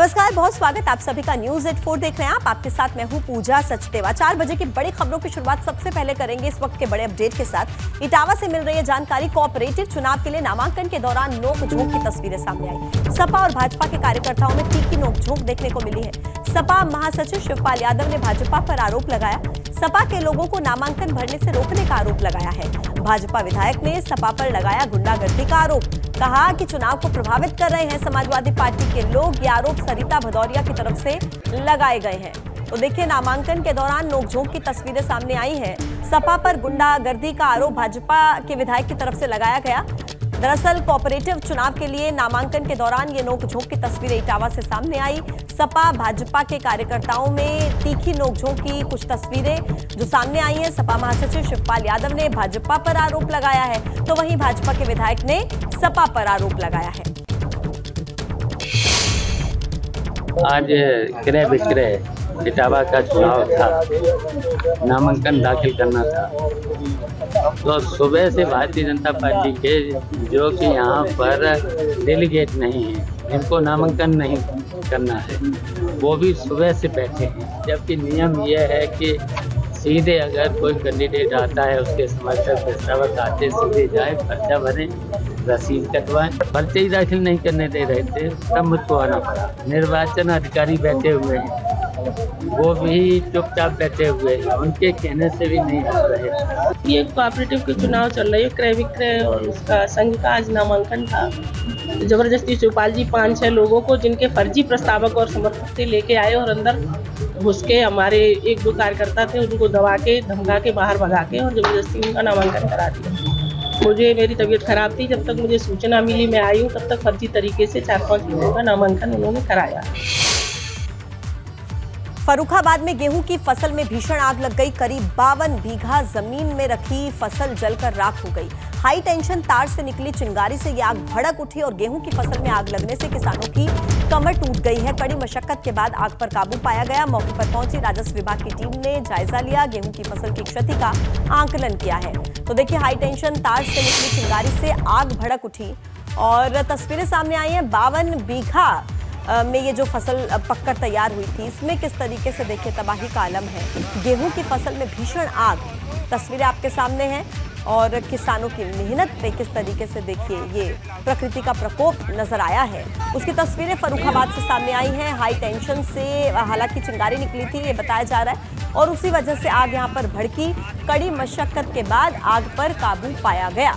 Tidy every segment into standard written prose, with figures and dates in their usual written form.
नमस्कार, बहुत स्वागत आप सभी का न्यूज एट 4 देख रहे हैं आप। आपके साथ मैं हूं पूजा सचदेवा। 4 बजे की बड़ी खबरों की शुरुआत सबसे पहले करेंगे इस वक्त के बड़े अपडेट के साथ। इटावा से मिल रही है जानकारी। कोऑपरेटिव चुनाव के लिए नामांकन के दौरान नोकझोंक की तस्वीरें सामने आई। सपा और भाजपा के कार्यकर्ताओं में तीखी नोकझोंक देखने को मिली है। सपा महासचिव शिवपाल यादव ने भाजपा पर आरोप लगाया। सपा के लोगों को नामांकन भरने से रोकने का आरोप लगाया है। भाजपा विधायक ने सपा पर लगाया गुंडागर्दी का आरोप। कहा कि चुनाव को प्रभावित कर रहे हैं समाजवादी पार्टी के लोग। ये आरोप सरिता भदौरिया की तरफ से लगाए गए हैं। तो देखिए, नामांकन के दौरान नोकझोंक की तस्वीरें सामने आई हैं। सपा पर गुंडागर्दी का आरोप भाजपा के विधायक की तरफ से लगाया गया। दरअसल कोऑपरेटिव चुनाव के लिए नामांकन के दौरान ये नोकझोंक की तस्वीरें इटावा से सामने आई। सपा भाजपा के कार्यकर्ताओं में तीखी नोकझोंक की कुछ तस्वीरें जो सामने आई हैं। सपा महासचिव शिवपाल यादव ने भाजपा पर आरोप लगाया है, तो वहीं भाजपा के विधायक ने सपा पर आरोप लगाया है। आज क्रय विक्रय इटावा का चुनाव था, नामांकन दाखिल करना था। तो सुबह से भारतीय जनता पार्टी के जो कि यहाँ पर डेलीगेट नहीं है, इनको नामांकन नहीं करना है, वो भी सुबह से बैठे हैं। जबकि नियम यह है कि सीधे अगर कोई कैंडिडेट आता है, उसके समर्थक प्रस्तावक आते सीधे जाए, पर्चा भरें, रसीद कटवाएं। पर्चे ही दाखिल नहीं करने दे रहे थे, तब मुझको आना पड़ा। निर्वाचन अधिकारी बैठे हुए हैं, वो भी चुपचाप बैठे हुए हैं, उनके कहने से भी नहीं हट रहे। ये कोऑपरेटिव के चुनाव चल रहे हैं, क्रय विक्रय और उसका संघ का आज नामांकन था। जबरदस्ती शिवपाल जी 5-6 लोगों को जिनके फर्जी प्रस्तावक और समर्थक थे लेके आए और अंदर घुस के हमारे 1-2 कार्यकर्ता थे, उनको दबा के धमका के बाहर भगा के और जबरदस्ती उनका नामांकन करा दिया। मुझे मेरी तबीयत खराब थी, जब तक मुझे सूचना मिली मैं आई हूँ, तब तक फर्जी तरीके से 4-5 लोगों का नामांकन उन्होंने कराया। फर्रुखाबाद में गेहूं की फसल में भीषण आग लग गई। करीब 52 बीघा जमीन में रखी फसल जलकर राख हो गई। हाई टेंशन तार से निकली चिंगारी से यह आग भड़क उठी और गेहूं की फसल में आग लगने से किसानों की कमर टूट गई है। कड़ी मशक्कत के बाद आग पर काबू पाया गया। मौके पर पहुंची राजस्व विभाग की टीम ने जायजा लिया, गेहूं की फसल की क्षति का आंकलन किया है। तो देखिए, हाई टेंशन तार से निकली चिंगारी से आग भड़क उठी और तस्वीरें सामने आई हैं। 52 बीघा में ये जो फसल पककर तैयार हुई थी, इसमें किस तरीके से देखिए तबाही का आलम है। गेहूं की फसल में भीषण आग, तस्वीरें आपके सामने हैं और किसानों की मेहनत पे किस तरीके से देखिए ये प्रकृति का प्रकोप नजर आया है। उसकी तस्वीरें फर्रुखाबाद से सामने आई हैं। हाई टेंशन से हालांकि चिंगारी निकली थी, ये बताया जा रहा है, और उसी वजह से आग यहाँ पर भड़की। कड़ी मशक्कत के बाद आग पर काबू पाया गया।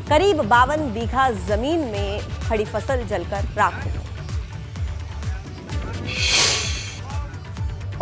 करीब 52 बीघा जमीन में खड़ी फसल जलकर राख हो गई।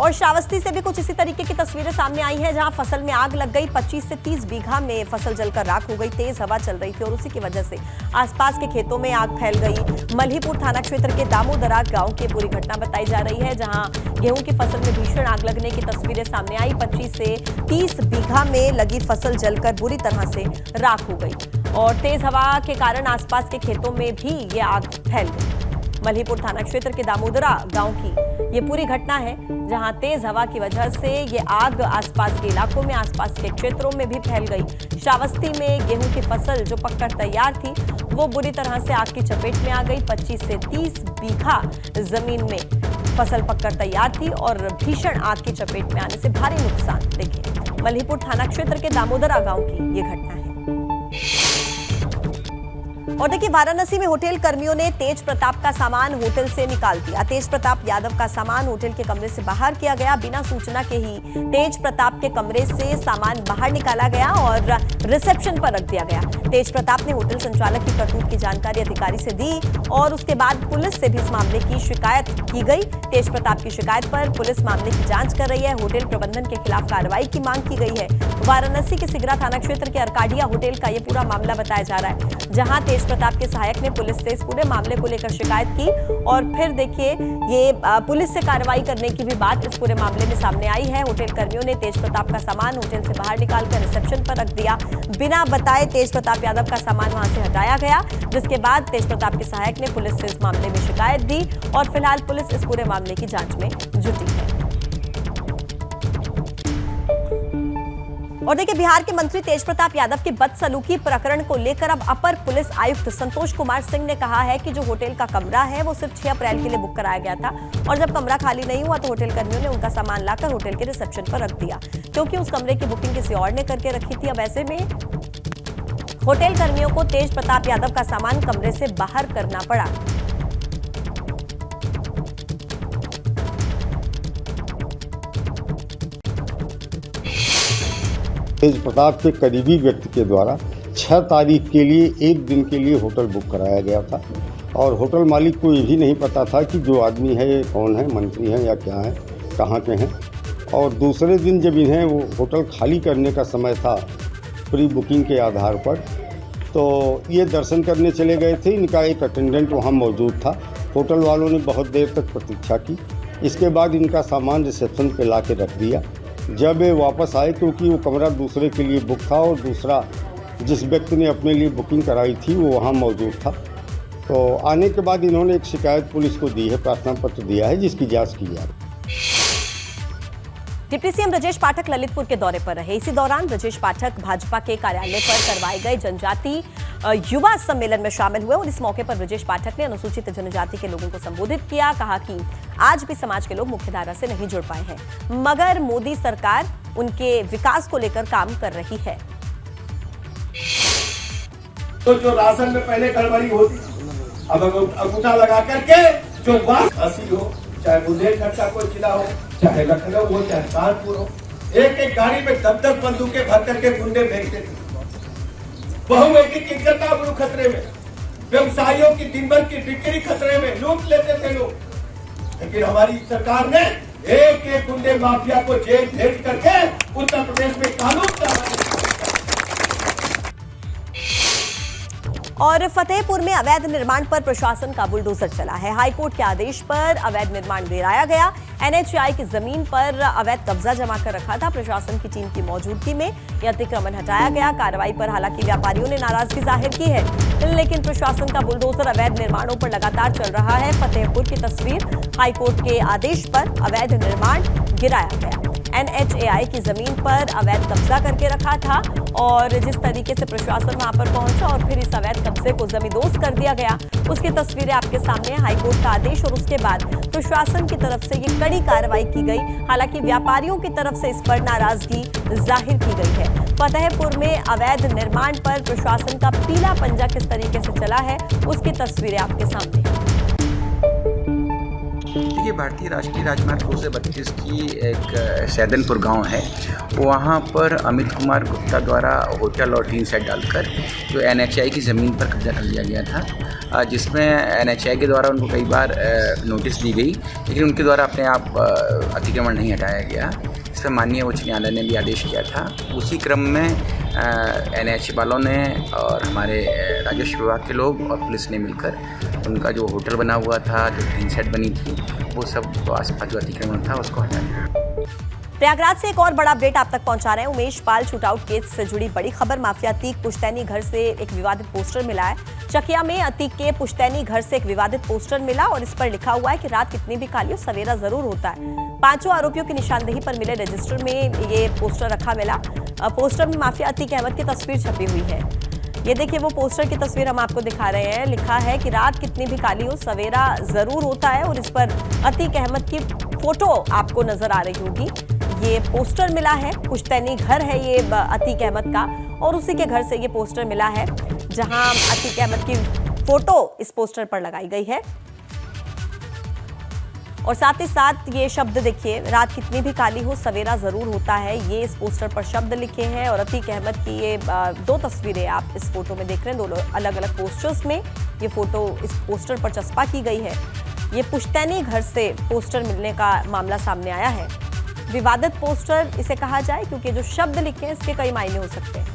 और श्रावस्ती से भी कुछ इसी तरीके की तस्वीरें सामने आई हैं, जहां फसल में आग लग गई। 25 से 30 बीघा में फसल जलकर राख हो गई। तेज हवा चल रही थी और उसी की वजह से आसपास के खेतों में आग फैल गई। मल्हीपुर थाना क्षेत्र के दामोदरा गांव की पूरी घटना बताई जा रही है, जहां गेहूं की फसल में भीषण आग लगने की तस्वीरें सामने आई। 25 से 30 बीघा में लगी फसल जलकर बुरी तरह से राख हो गई और तेज हवा के कारण आसपास के खेतों में भी ये आग फैल गई। मल्हीपुर थाना क्षेत्र के दामोदरा गांव की ये पूरी घटना है, जहां तेज हवा की वजह से ये आग आसपास के इलाकों में, आसपास के क्षेत्रों में भी फैल गई। श्रावस्ती में गेहूं की फसल जो पककर तैयार थी, वो बुरी तरह से आग की चपेट में आ गई। 25 से 30 बीघा जमीन में फसल पककर तैयार थी और भीषण आग की चपेट में आने से भारी नुकसान। देखिए, मल्हीपुर थाना क्षेत्र के दामोदरा गांव की ये घटना है। और देखिए, वाराणसी में होटल कर्मियों ने तेज प्रताप का सामान होटल से निकाल दिया। तेज प्रताप यादव का सामान होटल के कमरे से बाहर किया गया। बिना सूचना के ही तेज प्रताप के कमरे से सामान बाहर निकाला गया और रिसेप्शन पर रख दिया गया। तेज प्रताप ने होटल संचालक की करतूत की जानकारी अधिकारी से दी और उसके बाद पुलिस से भी इस मामले की शिकायत की गई। तेज प्रताप की शिकायत पर पुलिस मामले की जांच कर रही है। होटल प्रबंधन के खिलाफ कार्रवाई की मांग की गई है। वाराणसी के सिगरा थाना क्षेत्र के अर्काडिया होटल का यह पूरा मामला बताया जा रहा है, जहां तेज प्रताप के सहायक ने पुलिस से इस पूरे मामले को लेकर शिकायत की और फिर देखिए ये पुलिस से कार्रवाई करने की भी बात इस पूरे मामले में सामने आई है। होटल कर्मियों ने तेज प्रताप का सामान होटल से बाहर निकालकर रिसेप्शन पर रख दिया। बिना बताए तेज प्रताप यादव का सामान वहां से हटाया गया, जिसके बाद तेज प्रताप के सहायक ने पुलिस से इस मामले में शिकायत दी और फिलहाल पुलिस इस पूरे मामले की जांच में जुटी है। और देखिए, बिहार के मंत्री तेज प्रताप यादव के बदसलूकी प्रकरण को लेकर अब अपर पुलिस आयुक्त संतोष कुमार सिंह ने कहा है कि जो होटल का कमरा है वो सिर्फ 6 अप्रैल के लिए बुक कराया गया था और जब कमरा खाली नहीं हुआ तो होटल कर्मियों ने उनका सामान लाकर होटल के रिसेप्शन पर रख दिया, क्योंकि उस कमरे की बुकिंग किसी और ने करके रखी थी। अब ऐसे में होटल कर्मियों को तेज प्रताप यादव का सामान कमरे से बाहर करना पड़ा। तेज प्रताप के करीबी व्यक्ति के द्वारा 6 तारीख के लिए एक दिन के लिए होटल बुक कराया गया था और होटल मालिक को ये भी नहीं पता था कि जो आदमी है ये कौन है, मंत्री हैं या क्या है, कहाँ के हैं। और दूसरे दिन जब इन्हें वो होटल खाली करने का समय था प्री बुकिंग के आधार पर, तो ये दर्शन करने चले गए थे। इनका एक अटेंडेंट वहाँ मौजूद था। होटल वालों ने बहुत देर तक प्रतीक्षा की। इसके बाद इनका सामान रिसेप्शन पे ला के रख दिया। जब वे वापस आए, क्योंकि वो कमरा दूसरे के लिए बुक था और दूसरा जिस व्यक्ति ने अपने लिए बुकिंग कराई थी वो वहाँ मौजूद था, तो आने के बाद इन्होंने एक शिकायत पुलिस को दी है, प्रार्थना पत्र दिया है, जिसकी जांच की जा रही है। डिप्टी सीएम ब्रजेश पाठक ललितपुर के दौरे पर रहे। इसी दौरान ब्रजेश पाठक भाजपा के कार्यालय पर करवाए गए जनजाति युवा सम्मेलन में शामिल हुए और इस मौके पर ब्रजेश पाठक ने अनुसूचित जनजाति के लोगों को संबोधित किया। कहा कि आज भी समाज के लोग मुख्यधारा से नहीं जुड़ पाए हैं, मगर मोदी सरकार उनके विकास को लेकर काम कर रही है। तो जो राशन में पहले गड़बड़ी होती, अब अंगूठा लगा करके जो बात हंसी हो, चाहे बुंदेलखंड का कोई जिला हो, चाहे लखनऊ हो, चाहे कानपुर हो, एक एक गाड़ी में 10-10 बंदूकें भर करके गुंडे भेजते थे। बहुमुखी की इज्जत आबरू खतरे में, व्यवसायियों की दिन भर की बिक्री खतरे में, लूट लेते थे लोग। लेकिन हमारी सरकार ने एक एक गुंडे माफिया को जेल भेज करके उत्तर प्रदेश में कानून का। और फतेहपुर में अवैध निर्माण पर प्रशासन का बुलडोजर चला है। हाईकोर्ट के आदेश पर अवैध निर्माण गिराया गया। एनएचएआई की जमीन पर अवैध कब्जा जमा कर रखा था। प्रशासन की टीम की मौजूदगी में यह अतिक्रमण हटाया गया। कार्रवाई पर हालांकि व्यापारियों ने नाराजगी जाहिर की है, लेकिन प्रशासन का बुलडोजर अवैध निर्माणों पर लगातार चल रहा है। फतेहपुर की तस्वीर, हाईकोर्ट के आदेश पर अवैध निर्माण गिराया गया। एनएचएआई की जमीन पर अवैध कब्जा करके रखा था और जिस तरीके से प्रशासन वहां पर पहुंचा और फिर इस अवैध कब्जे को जमींदोज कर दिया गया, उसकी तस्वीरें आपके सामने। हाईकोर्ट का आदेश और उसके बाद प्रशासन की तरफ से ये कड़ी कार्रवाई की गई। हालांकि व्यापारियों की तरफ से इस पर नाराजगी जाहिर की गई है। फतेहपुर में अवैध निर्माण पर प्रशासन का पीला पंजा किस तरीके से चला है, उसकी तस्वीरें आपके सामने। देखिए, भारतीय राष्ट्रीय राजमार्ग 232 की एक सैदनपुर गांव है, वहां पर अमित कुमार गुप्ता द्वारा होटल और टीन सेट डालकर जो एनएचएआई की ज़मीन पर कब्जा कर लिया गया था, जिसमें एनएचएआई के द्वारा उनको कई बार नोटिस दी गई, लेकिन उनके द्वारा अपने आप अतिक्रमण नहीं हटाया गया। इस पर माननीय उच्च न्यायालय ने भी आदेश किया था। उसी क्रम में एनएचएआई वालों ने और हमारे राजस्व विभाग के लोग और पुलिस ने मिलकर उनका जो होटल बना हुआ था, जो टीन सेट बनी थी, वो सब आसपास जो अतिक्रमण था उसको हटा दिया। प्रयागराज से एक और बड़ा अपडेट आप तक पहुंचा रहे हैं। उमेश पाल शूटआउट केस से जुड़ी बड़ी खबर। माफिया अतीक पुश्तैनी घर से एक विवादित पोस्टर मिला है। चकिया में अतीक के पुश्तैनी घर से एक विवादित पोस्टर मिला और इस पर लिखा हुआ है कि रात कितनी भी काली हो सवेरा जरूर होता है। 5 आरोपियों की निशानदेही पर मिले रजिस्टर में ये पोस्टर रखा मिला। पोस्टर में माफिया अतीक अहमद की तस्वीर छपी हुई है। ये देखिए, वो पोस्टर की तस्वीर हम आपको दिखा रहे हैं। लिखा है कि रात कितनी भी काली हो सवेरा जरूर होता है और इस पर अतीक अहमद की फोटो आपको नजर आ रही होगी। ये पोस्टर मिला है, पुश्तैनी घर है ये अतीक अहमद का और उसी के घर से ये पोस्टर मिला है जहां अतीक अहमद की फोटो इस पोस्टर पर लगाई गई है। और साथ ही साथ ये शब्द देखिए, रात कितनी भी काली हो सवेरा जरूर होता है, ये इस पोस्टर पर शब्द लिखे हैं। और अतीक अहमद की ये 2 तस्वीरें आप इस फोटो में देख रहे हैं। दोनों अलग अलग पोस्टर्स में ये फोटो इस पोस्टर पर चस्पा की गई है। ये पुश्तैनी घर से पोस्टर मिलने का मामला सामने आया है। विवादित पोस्टर इसे कहा जाए क्योंकि जो शब्द लिखे हैं इसके कई मायने हो सकते हैं।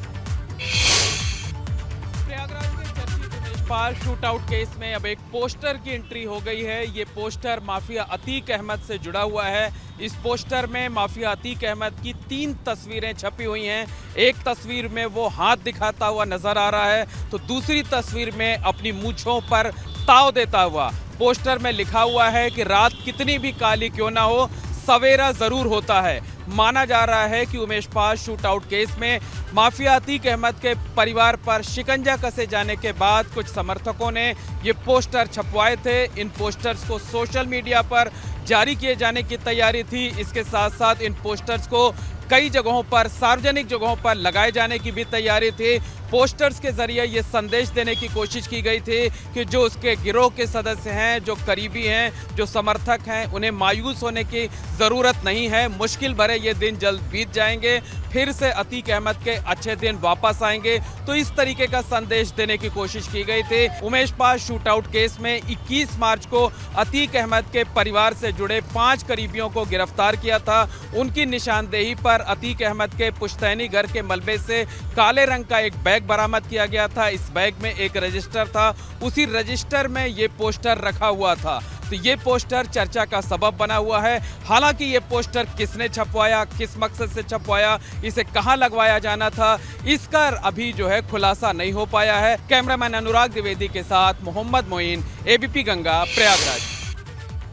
प्रयागराज के चर्चित उमेश पाल शूटआउट केस में अब एक पोस्टर की एंट्री हो गई है। ये पोस्टर माफिया अतीक अहमद से जुड़ा हुआ है। इस पोस्टर में माफिया अतीक अहमद की 3 तस्वीरें छपी हुई हैं। एक तस्वीर में वो हाथ दिखाता हुआ नजर आ रहा है, तो दूसरी तस्वीर में अपनी मूंछों पर ताव देता हुआ। पोस्टर में लिखा हुआ है कि रात कितनी भी काली क्यों ना हो सवेरा जरूर होता है। माना जा रहा है कि उमेश पाल शूटआउट केस में माफिया अतीक अहमद के परिवार पर शिकंजा कसे जाने के बाद कुछ समर्थकों ने ये पोस्टर छपवाए थे। इन पोस्टर्स को सोशल मीडिया पर जारी किए जाने की तैयारी थी। इसके साथ साथ इन पोस्टर्स को कई जगहों पर, सार्वजनिक जगहों पर लगाए जाने की भी तैयारी थी। पोस्टर्स के जरिए ये संदेश देने की कोशिश की गई थी कि जो उसके गिरोह के सदस्य हैं, जो करीबी हैं, जो समर्थक हैं, उन्हें मायूस होने की ज़रूरत नहीं है। मुश्किल भरे ये दिन जल्द बीत जाएंगे, फिर से अतीक अहमद के अच्छे दिन वापस आएंगे। तो इस तरीके का संदेश देने की कोशिश की गई थी। उमेश पाल शूटआउट केस में 21 मार्च को अतीक अहमद के परिवार से जुड़े 5 करीबियों को गिरफ्तार किया था। उनकी निशानदेही पर अतीक अहमद के पुश्तैनी घर के मलबे से काले रंग का एक बैग बरामद किया गया था। इस बैग में एक रजिस्टर था, उसी रजिस्टर में ये पोस्टर रखा हुआ था। तो ये पोस्टर चर्चा का सबब बना हुआ है। हालांकि ये पोस्टर किसने छपवाया, किस मकसद से छपवाया, इसे कहां लगवाया जाना था, इसका अभी जो है खुलासा नहीं हो पाया है। कैमरामैन अनुराग द्विवेदी के साथ मोहम्मद मोइन, एबीपी गंगा, प्रयागराज।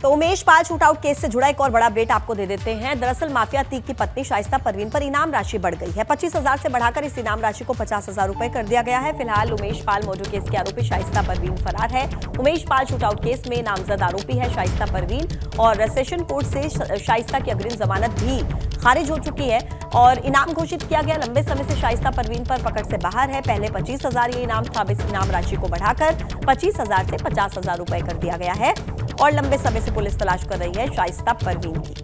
तो उमेश पाल शूटआउट केस से जुड़ा एक और बड़ा अपडेट आपको दे देते हैं। दरअसल माफिया अतीक की पत्नी शाइस्ता परवीन पर इनाम राशि बढ़ गई है। 25,000 से बढ़ाकर इस इनाम राशि को 50,000 रुपए कर दिया गया है। फिलहाल उमेश पाल मर्डर केस की आरोपी शाइस्ता परवीन फरार है। उमेश पाल शूटआउट केस में नामजद आरोपी है शाइस्ता परवीन और सेशन कोर्ट से शाइस्ता की अग्रिम जमानत भी खारिज हो चुकी है और इनाम घोषित किया गया। लंबे समय से शाइस्ता परवीन पर पकड़ से बाहर है। पहले 25,000 ये इनाम था, अब इस इनाम राशि को बढ़ाकर 25,000 से 50,000 रुपए कर दिया गया है और लंबे समय से पुलिस तलाश कर रही है शाइस्ता परवीन की।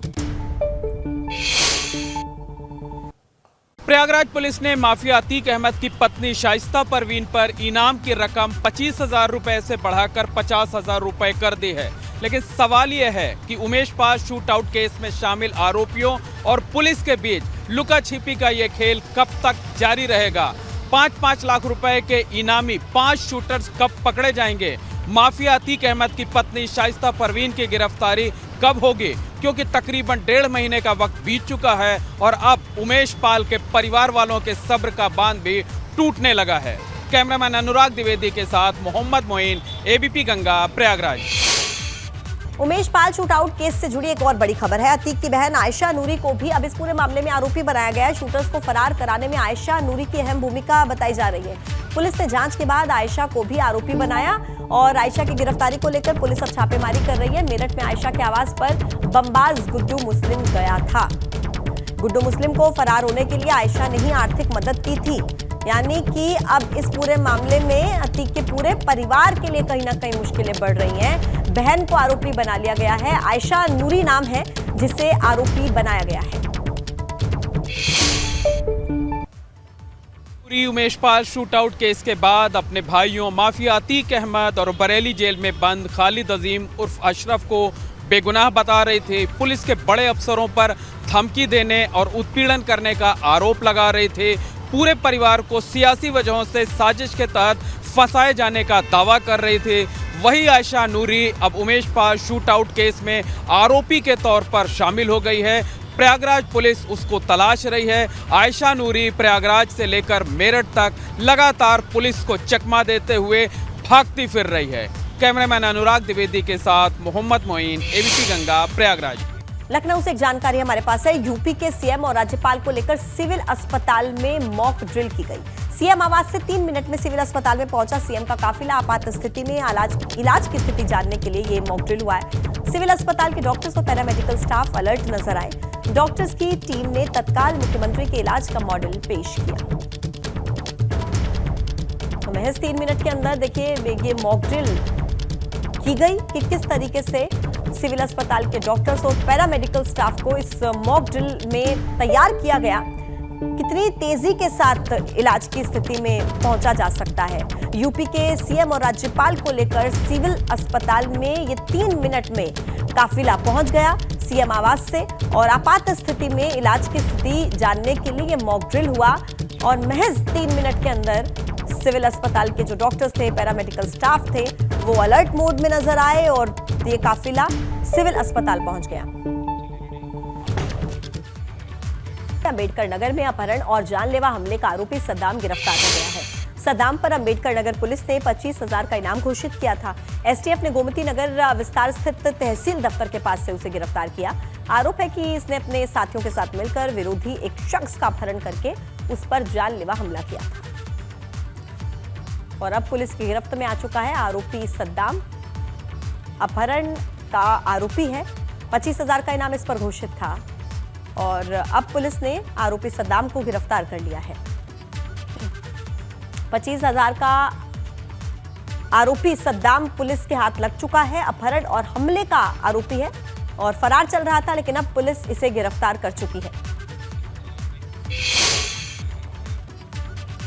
प्रयागराज पुलिस ने माफिया अतीक अहमद की पत्नी शाइस्ता परवीन पर इनाम की रकम 25,000 रुपए से बढ़ाकर 50,000 रुपए कर दी है। लेकिन सवाल यह है कि उमेश पाल शूटआउट केस में शामिल आरोपियों और पुलिस के बीच लुका छिपी का यह खेल कब तक जारी रहेगा? 5-5 लाख रुपए के इनामी 5 शूटर्स कब पकड़े जाएंगे? माफिया अतीक अहमद की पत्नी शाइस्ता परवीन की गिरफ्तारी कब होगी? क्योंकि तकरीबन 1.5 महीने का वक्त बीत चुका है और अब उमेश पाल के परिवार वालों के सब्र का बांध भी टूटने लगा है। कैमरामैन अनुराग द्विवेदी के साथ Mohammad Moin, ABP Ganga, Prayagraj. Umesh Pal shootout case से जुड़ी एक और बड़ी खबर है। अतीक की बहन आयशा नूरी को भी अब इस पूरे मामले में आरोपी बनाया गया है। शूटर्स को फरार कराने में आयशा नूरी की अहम भूमिका बताई जा रही है। पुलिस ने जांच के बाद आयशा को भी आरोपी बनाया और आयशा की गिरफ्तारी को लेकर पुलिस अब छापेमारी कर रही है। मेरठ में आयशा के आवास पर बमबाज गुड्डू मुस्लिम गया था। गुड्डू मुस्लिम को फरार होने के लिए आयशा ने ही आर्थिक मदद की थी। यानी कि अब इस पूरे मामले में अतीक के पूरे परिवार के लिए कहीं ना कहीं मुश्किलें बढ़ रही हैं। बहन को आरोपी बना लिया गया है। आयशा नूरी नाम है जिसे आरोपी बनाया गया है। उमेश पाल शूटआउट केस के बाद अपने भाइयों माफिया अतीक अहमद और बरेली जेल में बंद खालिद अजीम उर्फ अशरफ को बेगुनाह बता रही थी। पुलिस के बड़े अफसरों पर धमकी देने और उत्पीड़न करने का आरोप लगा रहे थे। पूरे परिवार को सियासी वजहों से साजिश के तहत फंसाए जाने का दावा कर रही थी। वही आयशा नूरी अब उमेश पाल शूटआउट केस में आरोपी के तौर पर शामिल हो गई है। प्रयागराज पुलिस उसको तलाश रही है। आयशा नूरी प्रयागराज से लेकर मेरठ तक लगातार पुलिस को चकमा देते हुए भागती फिर रही है। कैमरामैन अनुराग द्विवेदी के साथ मोहम्मद मोइन, एबीपी गंगा, प्रयागराज। लखनऊ से एक जानकारी हमारे पास है। यूपी के सीएम और राज्यपाल को लेकर सिविल अस्पताल में मॉक ड्रिल की गई। सीएम आवास से 3 मिनट में सिविल अस्पताल में पहुंचा सीएम का काफिला। आपात स्थिति में इलाज की स्थिति जानने के लिए ये मॉक ड्रिल हुआ है। सिविल अस्पताल के डॉक्टर्स और पैरामेडिकल स्टाफ अलर्ट नजर आए। डॉक्टर्स की टीम ने तत्काल मुख्यमंत्री के इलाज का मॉडल पेश किया। तो महज 3 मिनट के अंदर देखिए ये मॉक ड्रिल की गई कि किस तरीके से सिविल अस्पताल के डॉक्टर्स और पैरामेडिकल स्टाफ को इस मॉक ड्रिल में तैयार किया गया। कितनी तेजी के साथ इलाज की स्थिति में पहुंचा जा सकता है। यूपी के सीएम और राज्यपाल को लेकर सिविल अस्पताल में ये 3 मिनट में काफिला पहुंच गया सीएम आवास से और आपात स्थिति में इलाज की स्थिति जानने के लिए ये मॉक ड्रिल हुआ और महज 3 मिनट के अंदर सिविल अस्पताल के जो डॉक्टर्स थे, पैरामेडिकल स्टाफ थे, वो अलर्ट मोड में नजर आए और ये काफिला सिविल अस्पताल पहुंच गया। अम्बेडकर नगर में अपहरण और जानलेवा हमले का आरोपी सद्दाम गिरफ्तार हो गया है। सद्दाम पर अंबेडकर नगर पुलिस ने 25,000 का इनाम घोषित किया था। एसटीएफ ने गोमती नगर विस्तार स्थित तहसील दफ्तर के पास से उसे गिरफ्तार किया। आरोप है कि इसने अपने साथियों के साथ मिलकर विरोधी एक शख्स का अपहरण करके उस पर जानलेवा हमला किया था। और अब पुलिस की गिरफ्त में आ चुका है आरोपी सद्दाम। अपहरण का आरोपी है। 25,000 का इनाम इस पर घोषित था और अब पुलिस ने आरोपी सद्दाम को गिरफ्तार कर लिया है। 25,000 का आरोपी सद्दाम पुलिस के हाथ लग चुका है। अपहरण और हमले का आरोपी है और फरार चल रहा था, लेकिन अब पुलिस इसे गिरफ्तार कर चुकी है।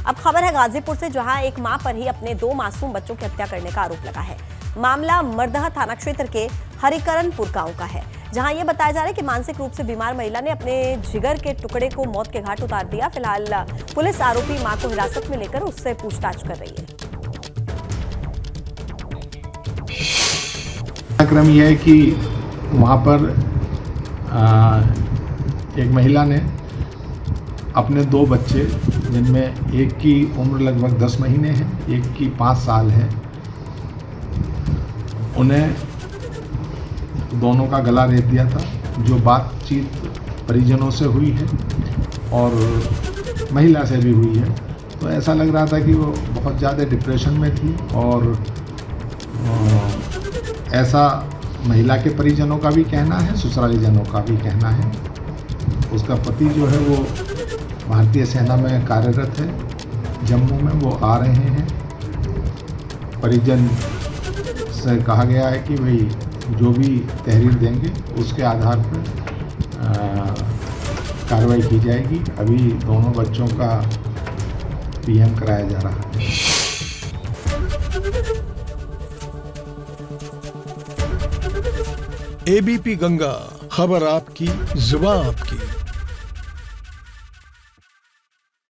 अब खबर है गाजीपुर से, जहां एक मां पर ही अपने 2 मासूम बच्चों की हत्या करने का आरोप लगा है। मामला मर्दहा थाना क्षेत्र के हरिकरनपुर गांव का है, जहां यह बताया जा रहा है कि मानसिक रूप से बीमार महिला ने अपने जिगर के टुकड़े को मौत के घाट उतार दिया। फिलहाल पुलिस आरोपी मां को हिरासत में लेकर उससे पूछताछ कर रही है। क्रम यह है कि वहाँ पर एक महिला ने अपने 2 बच्चे, जिनमें एक की उम्र लगभग 10 महीने है, एक की 5 साल है, उन्हें दोनों का गला रेत दिया था, जो बातचीत परिजनों से हुई है और महिला से भी हुई है। तो ऐसा लग रहा था कि वो बहुत ज़्यादा डिप्रेशन में थी और ऐसा महिला के परिजनों का भी कहना है, ससुरालीजनों का भी कहना है। उसका पति जो है वो भारतीय सेना में कार्यरत है जम्मू में, वो आ रहे हैं। परिजन से कहा गया है कि भाई जो भी तहरीर देंगे उसके आधार पर कार्रवाई की जाएगी। अभी दोनों बच्चों का पीएम कराया जा रहा है। एबीपी गंगा, खबर आपकी, जुबान आपकी।